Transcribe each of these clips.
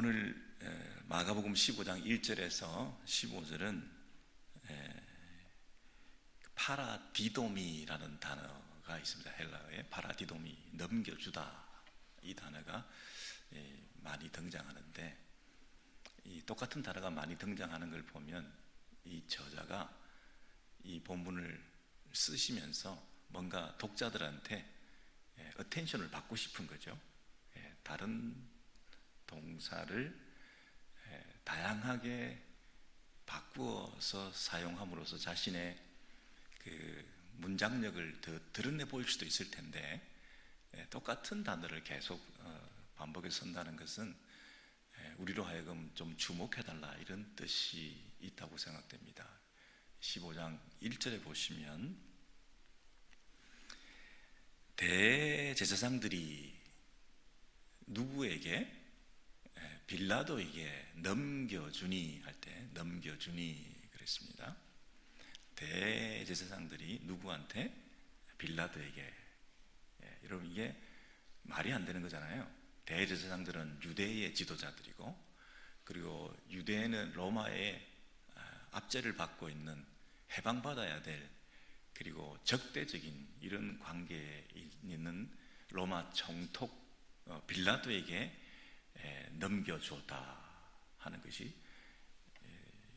오늘 마가복음 15장 1절에서 15절은 파라디도미라는 단어가 있습니다. 헬라어에 파라디도미, 넘겨주다, 이 단어가 많이 등장하는데, 이 똑같은 단어가 많이 등장하는 걸 보면 이 저자가 이 본문을 쓰시면서 뭔가 독자들한테 어텐션을 받고 싶은 거죠. 다른 동사를 다양하게 바꾸어서 사용함으로써 자신의 그 문장력을 더 드러내 보일 수도 있을 텐데, 똑같은 단어를 계속 반복해서 쓴다는 것은 우리로 하여금 좀 주목해달라, 이런 뜻이 있다고 생각됩니다. 15장 1절에 보시면 대제사장들이 누구에게? 빌라도에게 넘겨주니 할 때 넘겨주니 그랬습니다. 대제사장들이 누구한테? 빌라도에게. 여러분, 이게 말이 안 되는 거잖아요. 대제사장들은 유대의 지도자들이고, 그리고 유대는 로마의 압제를 받고 있는, 해방받아야 될, 그리고 적대적인 이런 관계에 있는 로마 총독 빌라도에게 넘겨줬다 하는 것이,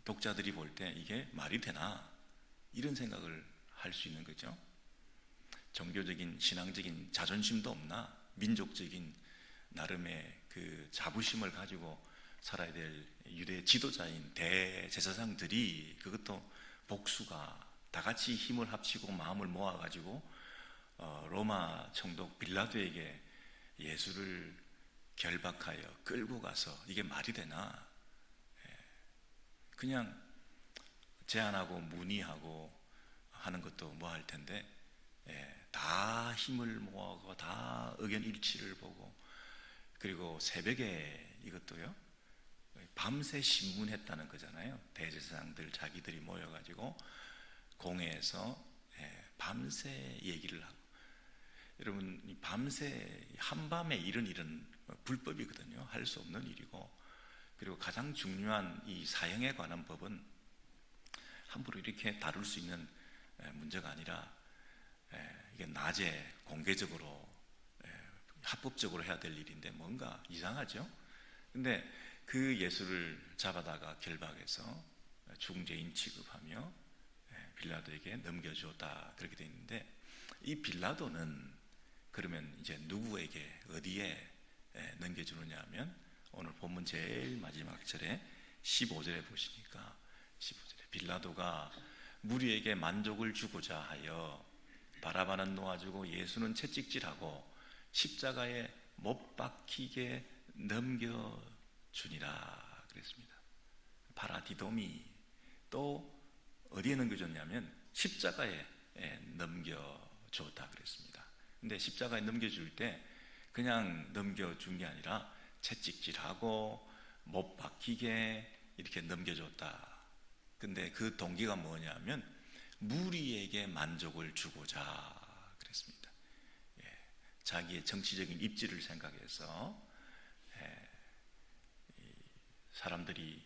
독자들이 볼 때 이게 말이 되나, 이런 생각을 할 수 있는 거죠. 종교적인 신앙적인 자존심도 없나? 민족적인 나름의 그 자부심을 가지고 살아야 될 유대 지도자인 대제사장들이, 그것도 복수가 다 같이 힘을 합치고 마음을 모아가지고 로마 총독 빌라도에게 예수를 결박하여 끌고 가서, 이게 말이 되나? 그냥 제안하고 문의하고 하는 것도 뭐 할 텐데, 다 힘을 모아서 다 의견 일치를 보고, 그리고 새벽에 이것도요, 밤새 신문했다는 거잖아요. 대제사장들 자기들이 모여가지고 공회에서 밤새 얘기를 하고. 여러분, 밤새 한밤에 이런 일은 불법이거든요. 할 수 없는 일이고, 그리고 가장 중요한 이 사형에 관한 법은 함부로 이렇게 다룰 수 있는 문제가 아니라, 이게 낮에 공개적으로 합법적으로 해야 될 일인데 뭔가 이상하죠. 근데 그 예수를 잡아다가 결박해서 중죄인 취급하며 빌라도에게 넘겨주었다, 그렇게 되어 있는데, 이 빌라도는 그러면 이제 누구에게, 어디에 넘겨주느냐 하면, 오늘 본문 제일 마지막 절에 15절에 보시니까, 15절에 빌라도가 무리에게 만족을 주고자 하여 바라바는 놓아주고 예수는 채찍질하고 십자가에 못 박히게 넘겨주니라 그랬습니다. 파라디도미, 또 어디에 넘겨줬냐면 십자가에 넘겨줬다 그랬습니다. 근데 십자가에 넘겨줄 때 그냥 넘겨준 게 아니라 채찍질하고 못 박히게 이렇게 넘겨줬다. 근데 그 동기가 뭐냐면 무리에게 만족을 주고자 그랬습니다. 자기의 정치적인 입지를 생각해서 사람들이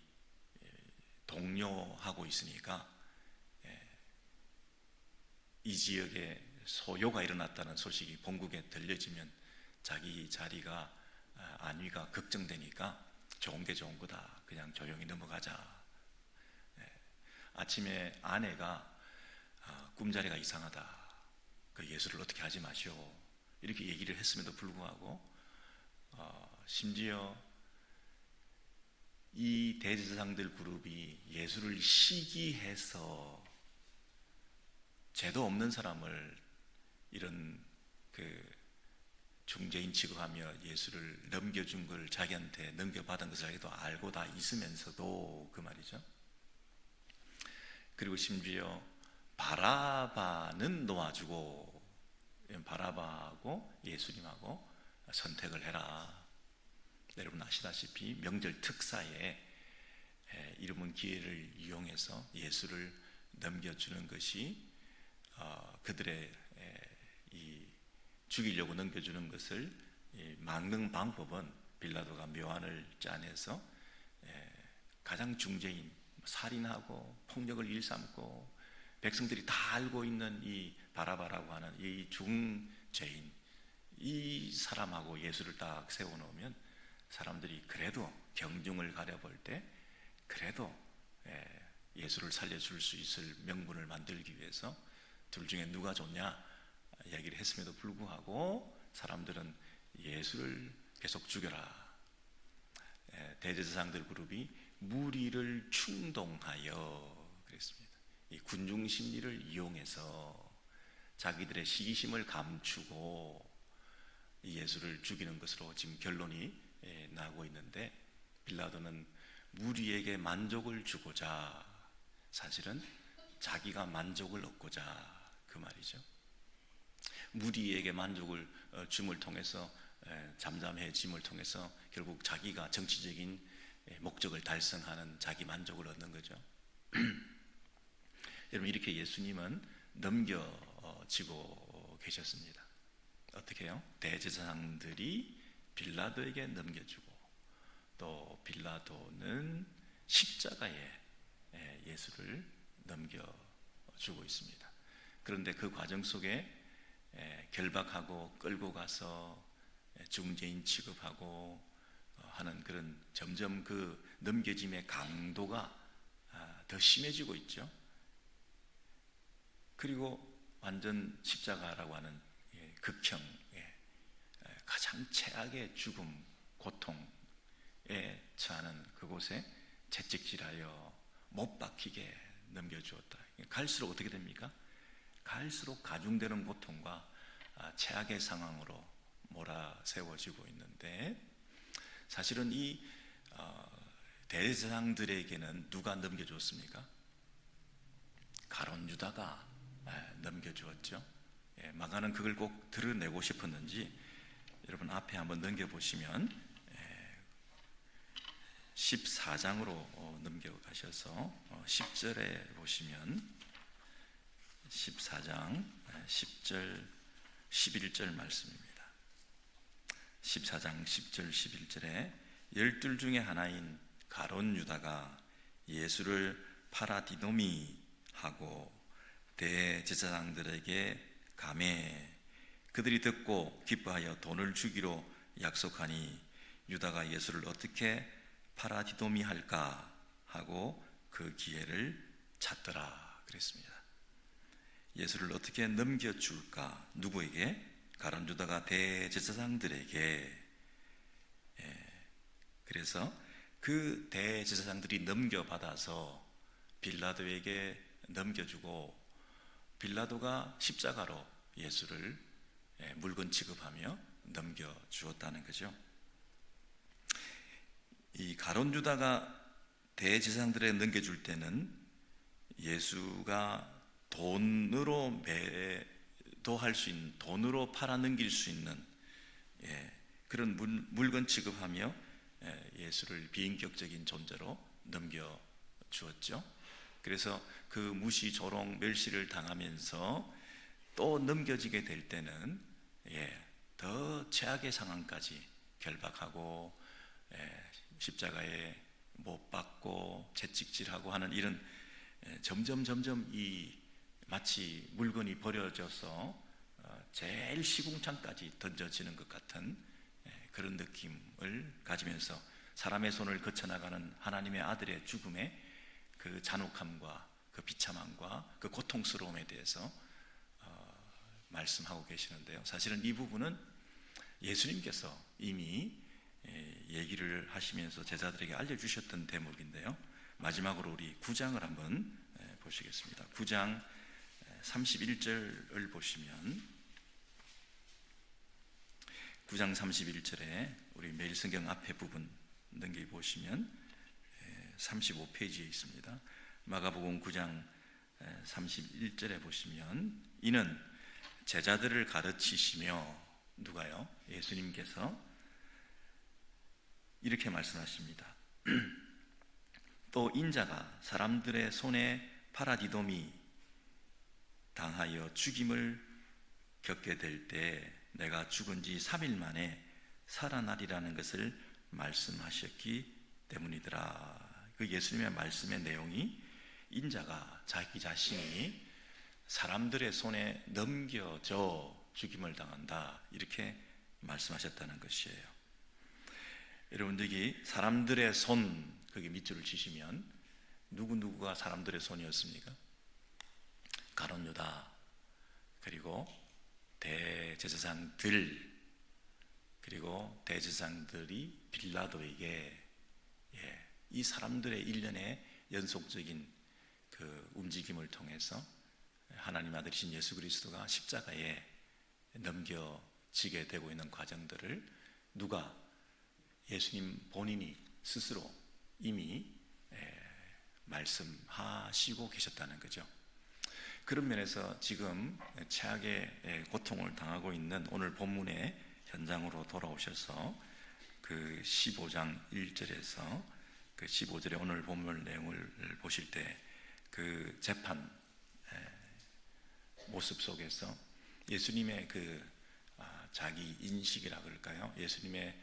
동요하고 있으니까, 이 지역에 소요가 일어났다는 소식이 본국에 들려지면 자기 자리가, 안위가 걱정되니까 좋은 게 좋은 거다, 그냥 조용히 넘어가자. 아침에 아내가 꿈자리가 이상하다, 그 예수를 어떻게 하지 마시오, 이렇게 얘기를 했음에도 불구하고 심지어 이 대제사장들 그룹이 예수를 시기해서 죄도 없는 사람을 이런 그 중죄인 취급하며 예수를 넘겨준 걸, 자기한테 넘겨받은 것을 자기도 알고 다 있으면서도 그 말이죠. 그리고 심지어 바라바는 놓아주고, 바라바하고 예수님하고 선택을 해라. 여러분 아시다시피 명절 특사에 이름은 기회를 이용해서 예수를 넘겨주는 것이, 그들의 이 죽이려고 넘겨주는 것을 막는 방법은 빌라도가 묘안을 짜내서 가장 중죄인, 살인하고 폭력을 일삼고 백성들이 다 알고 있는 이 바라바라고 하는 이 중죄인, 이 사람하고 예수를 딱 세워놓으면 사람들이 그래도 경중을 가려볼 때 그래도 예수를 살려줄 수 있을 명분을 만들기 위해서 둘 중에 누가 좋냐 얘기를 했음에도 불구하고 사람들은 예수를 계속 죽여라. 대제사장들 그룹이 무리를 충동하여 그랬습니다. 이 군중 심리를 이용해서 자기들의 시기심을 감추고 예수를 죽이는 것으로 지금 결론이 나고 있는데, 빌라도는 무리에게 만족을 주고자 사실은 자기가 만족을 얻고자 그 말이죠. 무리에게 만족을 줌을 통해서 잠잠해짐을 통해서 결국 자기가 정치적인 목적을 달성하는 자기 만족을 얻는 거죠. 여러분, 이렇게 예수님은 넘겨지고 계셨습니다. 어떻게 해요? 대제사장들이 빌라도에게 넘겨주고 또 빌라도는 십자가에 예수를 넘겨주고 있습니다. 그런데 그 과정 속에 결박하고 끌고 가서 중죄인 취급하고 하는 그런 점점 그 넘겨짐의 강도가 더 심해지고 있죠. 그리고 완전 십자가라고 하는 극형, 가장 최악의 죽음, 고통에 처하는 그곳에 채찍질하여 못 박히게 넘겨주었다. 갈수록 어떻게 됩니까? 갈수록 가중되는 고통과 최악의 상황으로 몰아세워지고 있는데, 사실은 이 대제사장들에게는 누가 넘겨줬습니까? 가룟 유다가 넘겨주었죠. 마가는 그걸 꼭 드러내고 싶었는지 여러분 앞에 한번 넘겨보시면 14장으로 넘겨가셔서 10절에 보시면 14장 10절 11절 말씀입니다. 14장 10절 11절에 열둘 중에 하나인 가룟 유다가 예수를 파라디노미하고 대제사장들에게 가매 그들이 듣고 기뻐하여 돈을 주기로 약속하니 유다가 예수를 어떻게 파라디노미할까 하고 그 기회를 찾더라 그랬습니다. 예수를 어떻게 넘겨줄까? 누구에게? 가룟 유다가 대제사장들에게. 그래서 그 대제사장들이 넘겨받아서 빌라도에게 넘겨주고 빌라도가 십자가로 예수를 물건 취급하며 넘겨주었다는 거죠. 이 가룟 유다가 대제사장들에게 넘겨줄 때는 예수가 돈으로 매도할 수 있는, 돈으로 팔아넘길 수 있는 그런 물건 취급하며 예수를 비인격적인 존재로 넘겨주었죠. 그래서 그 무시, 조롱, 멸시를 당하면서 또 넘겨지게 될 때는 더 최악의 상황까지 결박하고 십자가에 못 박고 채찍질하고 하는 이런 점점 이 마치 물건이 버려져서 제일 시궁창까지 던져지는 것 같은 그런 느낌을 가지면서 사람의 손을 거쳐나가는 하나님의 아들의 죽음의 그 잔혹함과 그 비참함과 그 고통스러움에 대해서 말씀하고 계시는데요. 사실은 이 부분은 예수님께서 이미 얘기를 하시면서 제자들에게 알려주셨던 대목인데요. 마지막으로 우리 9장을 한번 보시겠습니다. 9장 31절을 보시면 9장 31절에 우리 매일 성경 앞에 부분 넘겨보시면 35페이지에 있습니다. 마가복음 9장 31절에 보시면 이는 제자들을 가르치시며 누가요? 예수님께서 이렇게 말씀하십니다. 또 인자가 사람들의 손에 파라디도미 당하여 죽임을 겪게 될 때 내가 죽은 지 3일 만에 살아나리라는 것을 말씀하셨기 때문이더라. 그 예수님의 말씀의 내용이 인자가 자기 자신이 사람들의 손에 넘겨져 죽임을 당한다, 이렇게 말씀하셨다는 것이에요. 여러분, 여기 사람들의 손, 거기 밑줄을 치시면 누구누구가 사람들의 손이었습니까? 가룟 유다, 그리고 대제사장들, 그리고 대제사장들이 빌라도에게, 이 사람들의 일련의 연속적인 그 움직임을 통해서 하나님 아들이신 예수 그리스도가 십자가에 넘겨지게 되고 있는 과정들을 누가? 예수님 본인이 스스로 이미 말씀하시고 계셨다는 거죠. 그런 면에서 지금 최악의 고통을 당하고 있는 오늘 본문의 현장으로 돌아오셔서 그 15장 1절에서 그 15절의 오늘 본문 내용을 보실 때 그 재판 모습 속에서 예수님의 그 자기 인식이라 그럴까요? 예수님의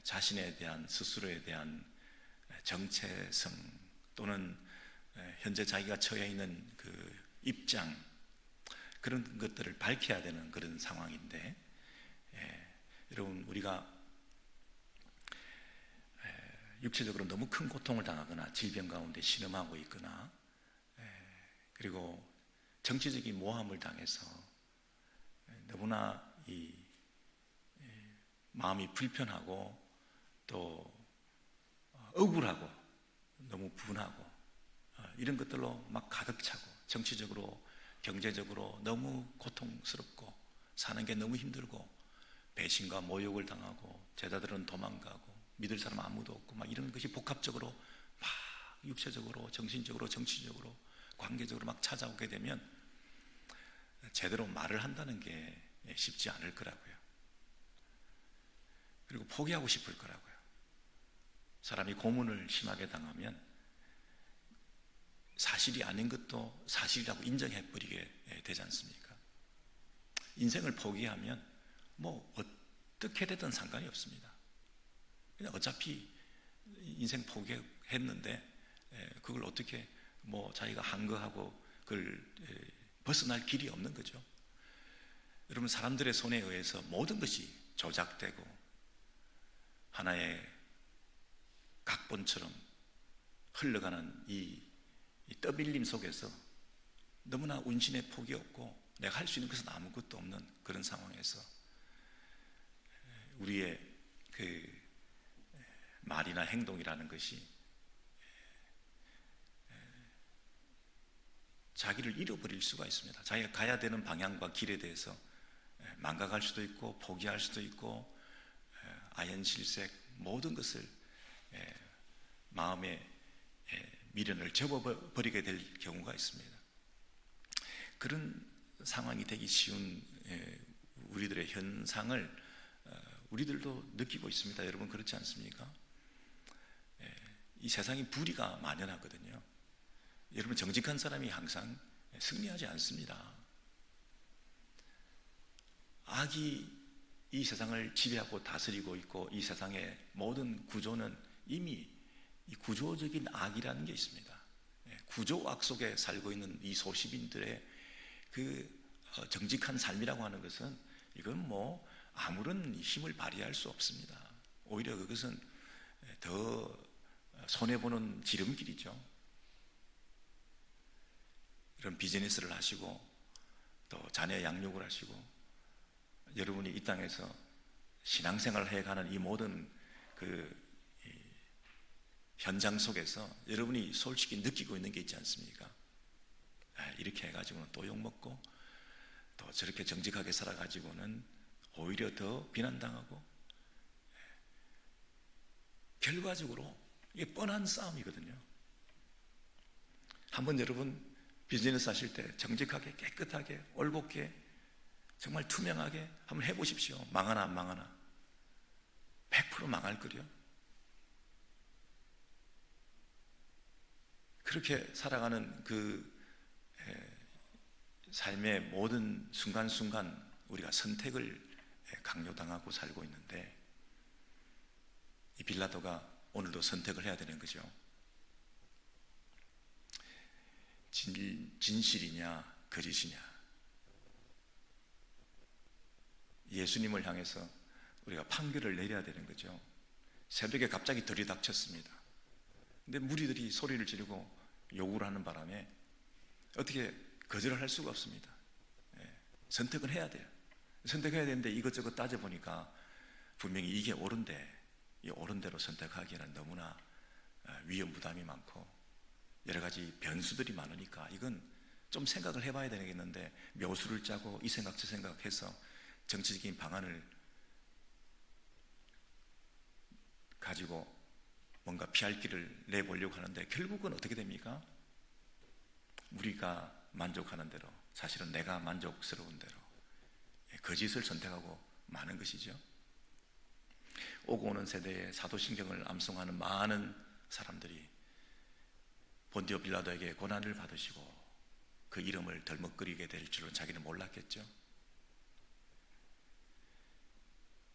자신에 대한, 스스로에 대한 정체성, 또는 현재 자기가 처해 있는 그 입장, 그런 것들을 밝혀야 되는 그런 상황인데, 여러분, 우리가 육체적으로 너무 큰 고통을 당하거나 질병 가운데 신음하고 있거나, 그리고 정치적인 모함을 당해서 너무나 이 마음이 불편하고 또 억울하고 너무 분하고 이런 것들로 막 가득 차고, 정치적으로 경제적으로 너무 고통스럽고 사는 게 너무 힘들고 배신과 모욕을 당하고 제자들은 도망가고 믿을 사람 아무도 없고 막 이런 것이 복합적으로 막 육체적으로, 정신적으로, 정치적으로, 관계적으로 막 찾아오게 되면 제대로 말을 한다는 게 쉽지 않을 거라고요. 그리고 포기하고 싶을 거라고요. 사람이 고문을 심하게 당하면 사실이 아닌 것도 사실이라고 인정해버리게 되지 않습니까? 인생을 포기하면 뭐 어떻게 되든 상관이 없습니다. 그냥 어차피 인생 포기했는데 그걸 어떻게 뭐 자기가 한 거하고 그걸 벗어날 길이 없는 거죠. 여러분, 사람들의 손에 의해서 모든 것이 조작되고 하나의 각본처럼 흘러가는 이 떠밀림 속에서 너무나 운신의 폭이 없고 내가 할 수 있는 것은 아무것도 없는 그런 상황에서 우리의 그 말이나 행동이라는 것이 자기를 잃어버릴 수가 있습니다. 자기가 가야 되는 방향과 길에 대해서 망각할 수도 있고 포기할 수도 있고 아연실색 모든 것을 마음의 미련을 접어버리게 될 경우가 있습니다. 그런 상황이 되기 쉬운 우리들의 현상을 우리들도 느끼고 있습니다. 여러분, 그렇지 않습니까? 이 세상이 불의가 만연하거든요. 여러분, 정직한 사람이 항상 승리하지 않습니다. 악이 이 세상을 지배하고 다스리고 있고 이 세상의 모든 구조는 이미 이 구조적인 악이라는 게 있습니다. 구조악 속에 살고 있는 이 소시민들의 그 정직한 삶이라고 하는 것은 이건 뭐 아무런 힘을 발휘할 수 없습니다. 오히려 그것은 더 손해보는 지름길이죠. 이런 비즈니스를 하시고 또 자녀 양육을 하시고 여러분이 이 땅에서 신앙생활을 해가는 이 모든 그 현장 속에서 여러분이 솔직히 느끼고 있는 게 있지 않습니까? 이렇게 해가지고는 또 욕먹고 또 저렇게 정직하게 살아가지고는 오히려 더 비난당하고 결과적으로 이게 뻔한 싸움이거든요. 한번 여러분 비즈니스 하실 때 정직하게 깨끗하게 올곧게 정말 투명하게 한번 해보십시오. 망하나 안 망하나. 100% 망할 거요. 그렇게 살아가는 그 삶의 모든 순간순간 우리가 선택을 강요당하고 살고 있는데 이 빌라도가 오늘도 선택을 해야 되는 거죠. 진실이냐 거짓이냐. 예수님을 향해서 우리가 판결을 내려야 되는 거죠. 새벽에 갑자기 들이닥쳤습니다. 근데 무리들이 소리를 지르고 요구를 하는 바람에 어떻게 거절을 할 수가 없습니다. 선택을 해야 돼요. 선택해야 되는데 이것저것 따져보니까 분명히 이게 옳은데 이 옳은 대로 선택하기에는 너무나 위험 부담이 많고 여러 가지 변수들이 많으니까 이건 좀 생각을 해봐야 되겠는데, 묘수를 짜고 이 생각 저 생각해서 정치적인 방안을 가지고 뭔가 피할 길을 내보려고 하는데 결국은 어떻게 됩니까? 우리가 만족하는 대로, 사실은 내가 만족스러운 대로 거짓을 선택하고 마는 것이죠. 오고 오는 세대에 사도신경을 암송하는 많은 사람들이 본디오 빌라도에게 고난을 받으시고 그 이름을 덜먹거리게 될 줄은 자기는 몰랐겠죠.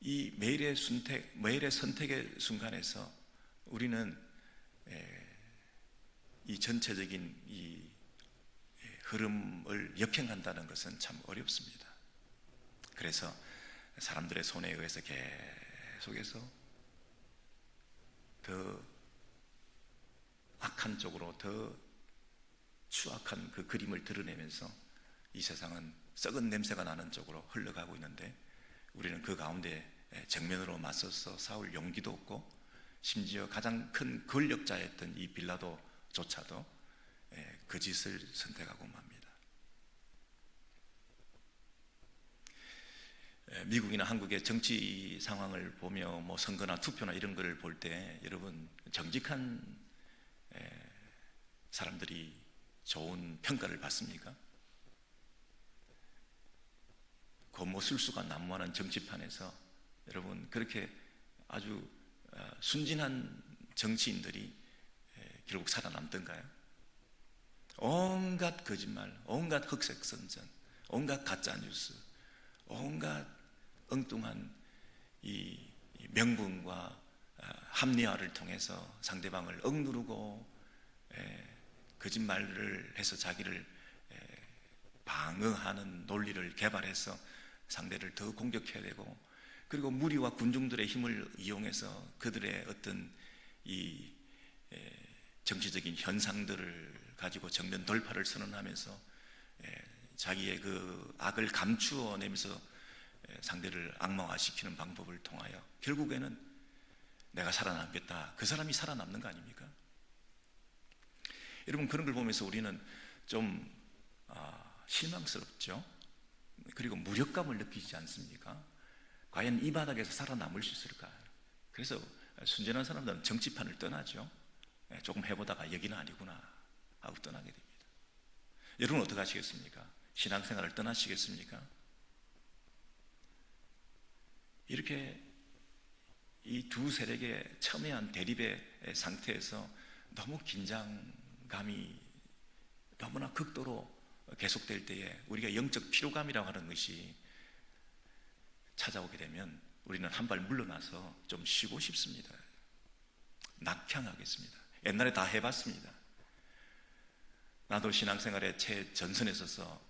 이 매일의 선택의 순간에서 우리는 이 전체적인 이 흐름을 역행한다는 것은 참 어렵습니다. 그래서 사람들의 손에 의해서 계속해서 더 악한 쪽으로, 더 추악한 그 그림을 드러내면서 이 세상은 썩은 냄새가 나는 쪽으로 흘러가고 있는데, 우리는 그 가운데 정면으로 맞서서 싸울 용기도 없고, 심지어 가장 큰 권력자였던 이 빌라도조차도 거짓을 선택하고 맙니다. 미국이나 한국의 정치 상황을 보며 뭐 선거나 투표나 이런 걸 볼 때 여러분, 정직한 사람들이 좋은 평가를 받습니까? 고모 술수가 난무하는 정치판에서 여러분, 그렇게 아주 순진한 정치인들이 결국 살아남던가요? 온갖 거짓말, 온갖 흑색선전, 온갖 가짜뉴스, 온갖 엉뚱한 이 명분과 합리화를 통해서 상대방을 억누르고 거짓말을 해서 자기를 방어하는 논리를 개발해서 상대를 더 공격해야 되고, 그리고 무리와 군중들의 힘을 이용해서 그들의 어떤 이 정치적인 현상들을 가지고 정면 돌파를 선언하면서 자기의 그 악을 감추어내면서 상대를 악마화시키는 방법을 통하여 결국에는 내가 살아남겠다, 그 사람이 살아남는 거 아닙니까? 여러분, 그런 걸 보면서 우리는 좀 실망스럽죠. 그리고 무력감을 느끼지 않습니까? 과연 이 바닥에서 살아남을 수 있을까? 그래서 순전한 사람들은 정치판을 떠나죠. 조금 해보다가 여기는 아니구나 하고 떠나게 됩니다. 여러분 어떻게 하시겠습니까? 신앙생활을 떠나시겠습니까? 이렇게 이 두 세력의 첨예한 대립의 상태에서 너무 긴장감이 너무나 극도로 계속될 때에 우리가 영적 피로감이라고 하는 것이 찾아오게 되면 우리는 한 발 물러나서 좀 쉬고 싶습니다. 낙향하겠습니다. 옛날에 다 해봤습니다. 나도 신앙생활의 최전선에 서서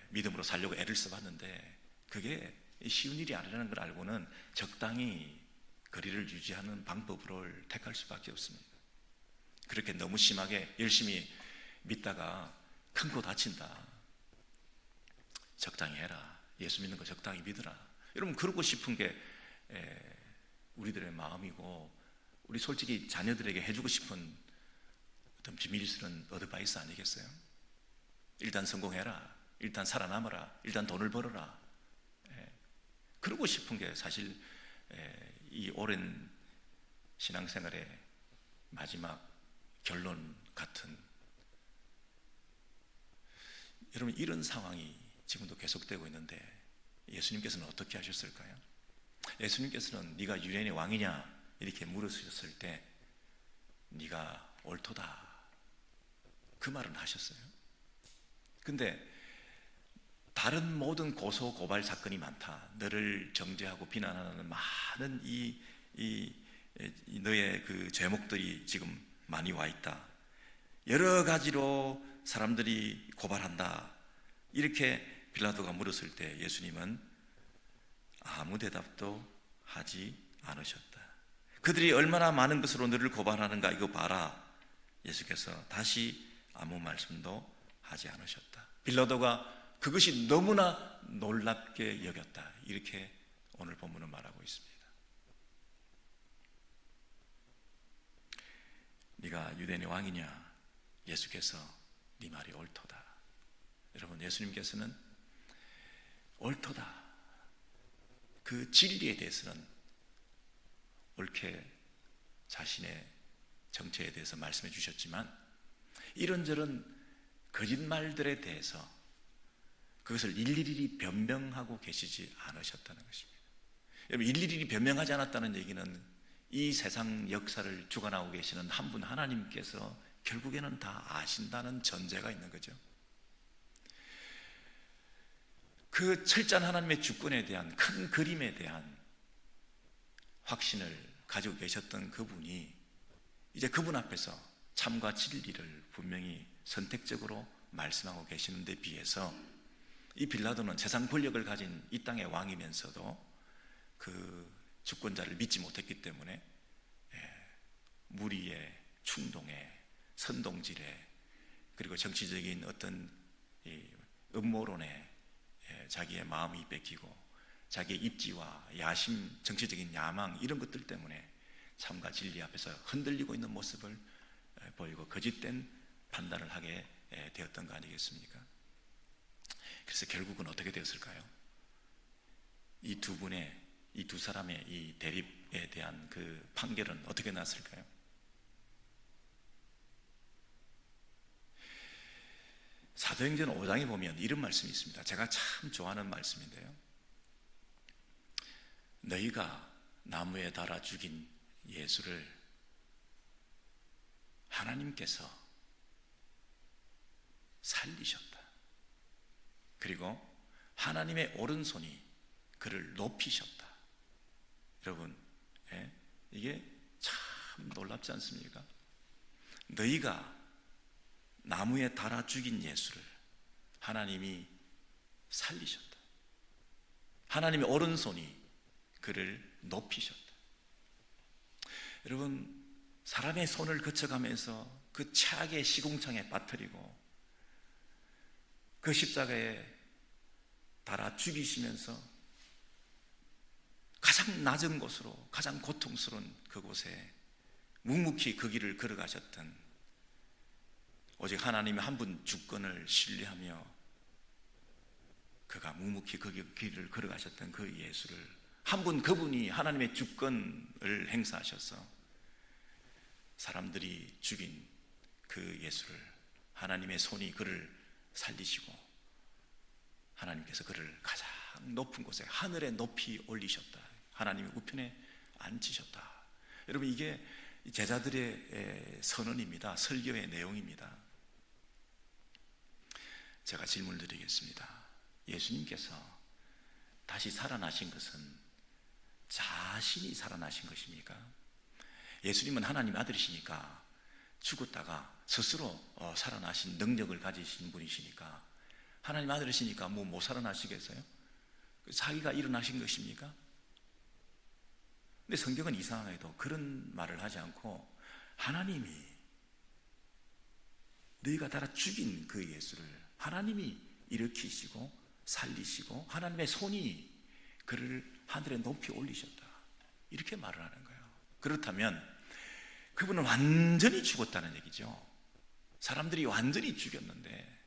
믿음으로 살려고 애를 써봤는데 그게 쉬운 일이 아니라는 걸 알고는 적당히 거리를 유지하는 방법을 택할 수밖에 없습니다. 그렇게 너무 심하게 열심히 믿다가 큰 거 다친다, 적당히 해라, 예수 믿는 거 적당히 믿으라. 여러분, 그러고 싶은 게 우리들의 마음이고, 우리 솔직히 자녀들에게 해주고 싶은 어떤 비밀스러운 어드바이스 아니겠어요? 일단 성공해라, 일단 살아남아라, 일단 돈을 벌어라. 그러고 싶은 게 사실 이 오랜 신앙생활의 마지막 결론 같은, 여러분, 이런 상황이 지금도 계속되고 있는데 예수님께서는 어떻게 하셨을까요? 예수님께서는 네가 유대인의 왕이냐 이렇게 물으셨을 때 네가 옳도다, 그 말은 하셨어요. 근데 다른 모든 고소 고발 사건이 많다, 너를 정죄하고 비난하는 많은 이 너의 그 죄목들이 지금 많이 와 있다. 여러 가지로 사람들이 고발한다. 이렇게 빌라도가 물었을 때 예수님은 아무 대답도 하지 않으셨다. 그들이 얼마나 많은 것으로 너를 고발하는가 이거 봐라. 예수께서 다시 아무 말씀도 하지 않으셨다. 빌라도가 그것이 너무나 놀랍게 여겼다. 이렇게 오늘 본문은 말하고 있습니다. 네가 유대인의 왕이냐? 예수께서 네 말이 옳도다. 여러분, 예수님께서는 옳도다. 그 진리에 대해서는 옳게 자신의 정체에 대해서 말씀해 주셨지만 이런저런 거짓말들에 대해서 그것을 일일이 변명하고 계시지 않으셨다는 것입니다. 여러분, 일일이 변명하지 않았다는 얘기는 이 세상 역사를 주관하고 계시는 한 분 하나님께서 결국에는 다 아신다는 전제가 있는 거죠. 그 철저한 하나님의 주권에 대한 큰 그림에 대한 확신을 가지고 계셨던 그분이 이제 그분 앞에서 참과 진리를 분명히 선택적으로 말씀하고 계시는데 비해서 이 빌라도는 세상 권력을 가진 이 땅의 왕이면서도 그 주권자를 믿지 못했기 때문에 무리에, 충동에, 선동질에, 그리고 정치적인 어떤 음모론에 자기의 마음이 뺏기고 자기의 입지와 야심, 정치적인 야망 이런 것들 때문에 참과 진리 앞에서 흔들리고 있는 모습을 보이고 거짓된 판단을 하게 되었던 거 아니겠습니까? 그래서 결국은 어떻게 되었을까요? 이 두 사람의 이 대립에 대한 그 판결은 어떻게 났을까요? 사도행전 5장에 보면 이런 말씀이 있습니다. 제가 참 좋아하는 말씀인데요. 너희가 나무에 달아 죽인 예수를 하나님께서 살리셨다. 그리고 하나님의 오른손이 그를 높이셨다. 여러분, 이게 참 놀랍지 않습니까? 너희가 나무에 달아 죽인 예수를 하나님이 살리셨다. 하나님의 오른손이 그를 높이셨다. 여러분, 사람의 손을 거쳐가면서 그 최악의 시궁창에 빠뜨리고 그 십자가에 달아 죽이시면서 가장 낮은 곳으로, 가장 고통스러운 그곳에 묵묵히 그 길을 걸어가셨던, 오직 하나님의 한 분 주권을 신뢰하며 그가 묵묵히 그 길을 걸어가셨던 그 예수를, 한 분 그분이 하나님의 주권을 행사하셔서 사람들이 죽인 그 예수를 하나님의 손이 그를 살리시고 하나님께서 그를 가장 높은 곳에 하늘에 높이 올리셨다. 하나님의 우편에 앉히셨다. 여러분, 이게 제자들의 선언입니다. 설교의 내용입니다. 제가 질문을 드리겠습니다. 예수님께서 다시 살아나신 것은 자신이 살아나신 것입니까? 예수님은 하나님 아들이시니까 죽었다가 스스로 살아나신 능력을 가지신 분이시니까 하나님 아들이시니까 못 살아나시겠어요? 자기가 일어나신 것입니까? 근데 성경은 이상하게도 그런 말을 하지 않고 하나님이 너희가 달아 죽인 그 예수를 하나님이 일으키시고 살리시고 하나님의 손이 그를 하늘에 높이 올리셨다. 이렇게 말을 하는 거예요. 그렇다면 그분은 완전히 죽었다는 얘기죠. 사람들이 완전히 죽였는데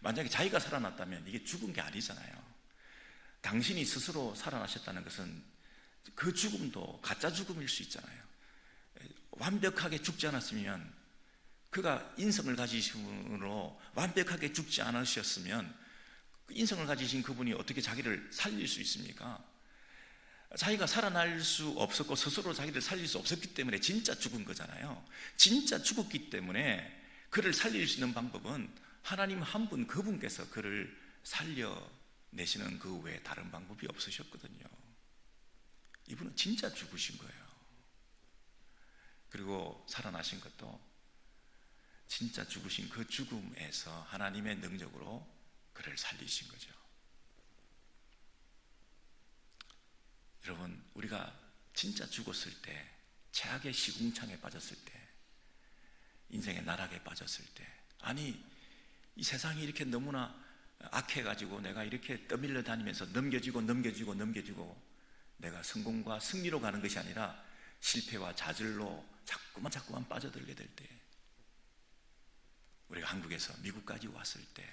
만약에 자기가 살아났다면 이게 죽은 게 아니잖아요. 당신이 스스로 살아나셨다는 것은 그 죽음도 가짜 죽음일 수 있잖아요. 완벽하게 죽지 않았으면, 그가 인성을 가지신 분으로 완벽하게 죽지 않으셨으면 인성을 가지신 그분이 어떻게 자기를 살릴 수 있습니까? 자기가 살아날 수 없었고 스스로 자기를 살릴 수 없었기 때문에 진짜 죽은 거잖아요. 진짜 죽었기 때문에 그를 살릴 수 있는 방법은 하나님 한 분 그분께서 그를 살려내시는 그 외에 다른 방법이 없으셨거든요. 이분은 진짜 죽으신 거예요. 그리고 살아나신 것도 진짜 죽으신 그 죽음에서 하나님의 능력으로 그를 살리신 거죠. 여러분, 우리가 진짜 죽었을 때, 최악의 시궁창에 빠졌을 때, 인생의 나락에 빠졌을 때, 아니 이 세상이 이렇게 너무나 악해가지고 내가 이렇게 떠밀려 다니면서 넘겨지고 내가 성공과 승리로 가는 것이 아니라 실패와 좌절로 자꾸만 빠져들게 될 때, 우리가 한국에서 미국까지 왔을 때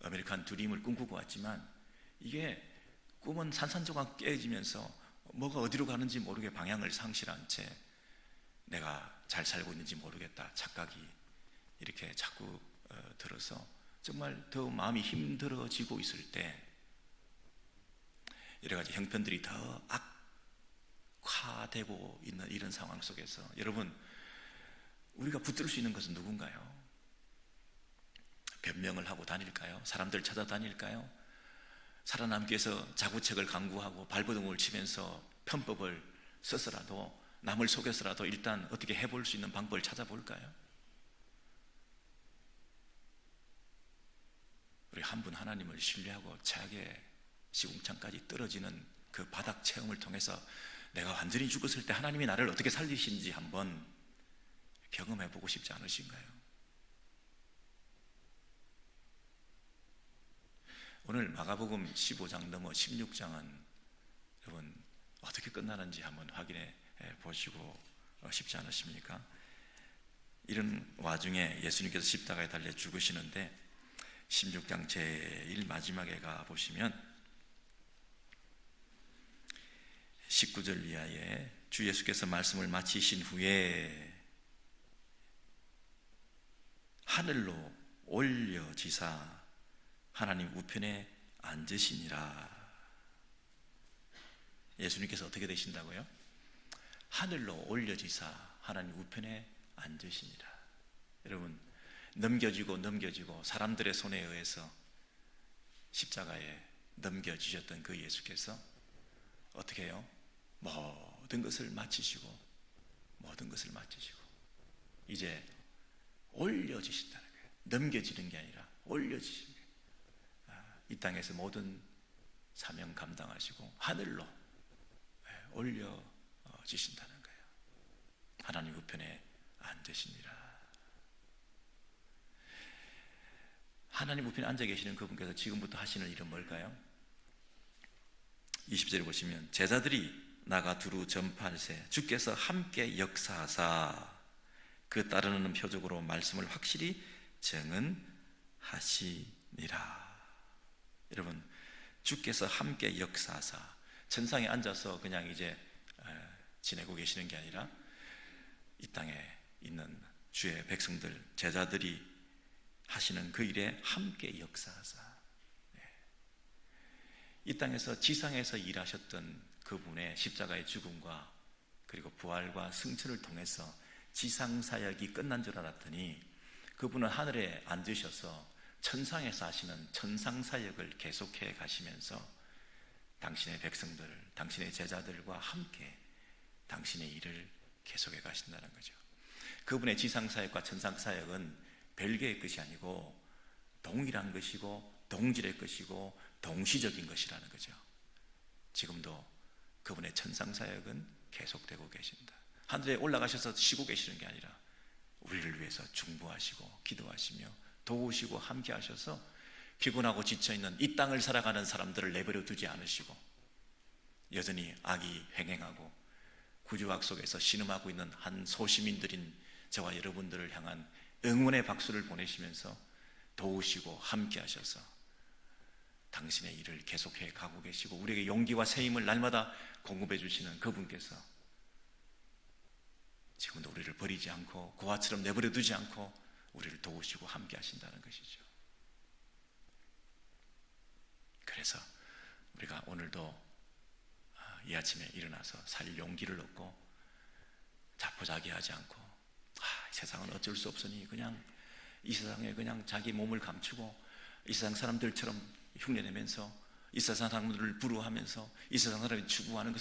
아메리칸 드림을 꿈꾸고 왔지만 이게 꿈은 산산조각 깨지면서 뭐가 어디로 가는지 모르게 방향을 상실한 채 내가 잘 살고 있는지 모르겠다 착각이 이렇게 자꾸 들어서 정말 더 마음이 힘들어지고 있을 때, 여러 가지 형편들이 더 악화되고 있는 이런 상황 속에서 여러분, 우리가 붙들 수 있는 것은 누군가요? 변명을 하고 다닐까요? 사람들 찾아다닐까요? 살아남기 위해서 자구책을 강구하고 발버둥을 치면서 편법을 써서라도 남을 속여서라도 일단 어떻게 해볼 수 있는 방법을 찾아볼까요? 우리 한 분 하나님을 신뢰하고 최악의 시궁창까지 떨어지는 그 바닥 체험을 통해서 내가 완전히 죽었을 때 하나님이 나를 어떻게 살리시는지 한번 경험해 보고 싶지 않으신가요? 오늘 마가복음 15장 넘어 16장은 여러분 어떻게 끝나는지 한번 확인해 보시고 싶지 않으십니까? 이런 와중에 예수님께서 십자가에 달려 죽으시는데 16장 제일 마지막에 가 보시면 19절 이하에 주 예수께서 말씀을 마치신 후에 하늘로 올려지사 하나님 우편에 앉으시니라. 예수님께서 어떻게 되신다고요? 하늘로 올려지사 하나님 우편에 앉으시니라. 여러분, 넘겨지고 사람들의 손에 의해서 십자가에 넘겨지셨던 그 예수께서 어떻게 해요? 모든 것을 마치시고 이제 올려지신다는 거예요. 넘겨지는 게 아니라 올려지신 거예요. 이 땅에서 모든 사명 감당하시고 하늘로 올려지신다는 거예요. 하나님 우편에 앉으시니라. 하나님 우편에 앉아 계시는 그분께서 지금부터 하시는 일은 뭘까요? 20절에 보시면 제자들이 나가 두루 전파할세 주께서 함께 역사하사 그 따르는 표적으로 말씀을 확실히 증언하시니라. 여러분, 주께서 함께 역사하사, 천상에 앉아서 그냥 이제 지내고 계시는 게 아니라 이 땅에 있는 주의 백성들, 제자들이 하시는 그 일에 함께 역사하사, 이 땅에서 지상에서 일하셨던 그분의 십자가의 죽음과 그리고 부활과 승천을 통해서 지상사역이 끝난 줄 알았더니 그분은 하늘에 앉으셔서 천상에서 하시는 천상사역을 계속해 가시면서 당신의 백성들, 당신의 제자들과 함께 당신의 일을 계속해 가신다는 거죠. 그분의 지상사역과 천상사역은 별개의 것이 아니고 동일한 것이고 동질의 것이고 동시적인 것이라는 거죠. 지금도 그분의 천상사역은 계속되고 계십니다. 하늘에 올라가셔서 쉬고 계시는 게 아니라 우리를 위해서 중보하시고 기도하시며 도우시고 함께 하셔서 피곤하고 지쳐있는 이 땅을 살아가는 사람들을 내버려 두지 않으시고 여전히 악이 횡행하고 구조악 속에서 신음하고 있는 한 소시민들인 저와 여러분들을 향한 응원의 박수를 보내시면서 도우시고 함께 하셔서 당신의 일을 계속해 가고 계시고 우리에게 용기와 새 힘을 날마다 공급해 주시는 그분께서 지금도 우리를 버리지 않고 고아처럼 내버려 두지 않고 우리를 도우시고 함께 하신다는 것이죠. 그래서 우리가 오늘도 이 아침에 일어나서 살 용기를 얻고 자포자기하지 않고 세상은 어쩔 수 없으니 그냥 이 세상에 그냥 자기 몸을 감추고 이 세상 사람들처럼 흉내내면서 이 세상 사람들을 부러워하면서 이 세상 사람이 추구하는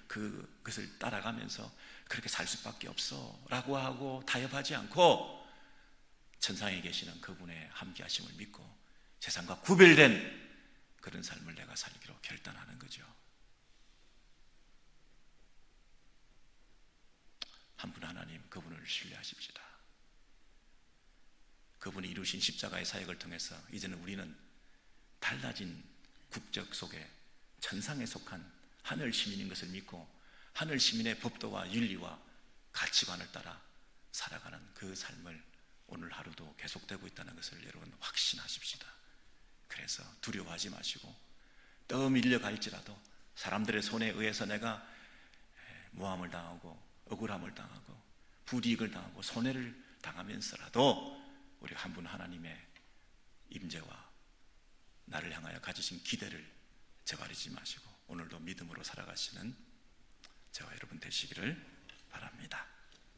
그것을 따라가면서 그렇게 살 수밖에 없어 라고 하고 타협하지 않고 천상에 계시는 그분의 함께하심을 믿고 세상과 구별된 그런 삶을 내가 살기로 결단하는 거죠. 한 분 하나님, 그분을 신뢰하십시다. 그분이 이루신 십자가의 사역을 통해서 이제는 우리는 달라진 국적 속에 천상에 속한 하늘 시민인 것을 믿고 하늘 시민의 법도와 윤리와 가치관을 따라 살아가는 그 삶을 오늘 하루도 계속되고 있다는 것을 여러분 확신하십시다. 그래서 두려워하지 마시고 떠밀려갈지라도 사람들의 손에 의해서 내가 모함을 당하고 억울함을 당하고 불이익을 당하고 손해를 당하면서라도 우리 한 분 하나님의 임재와 나를 향하여 가지신 기대를 저버리지 마시고 오늘도 믿음으로 살아가시는 저와 여러분 되시기를 바랍니다.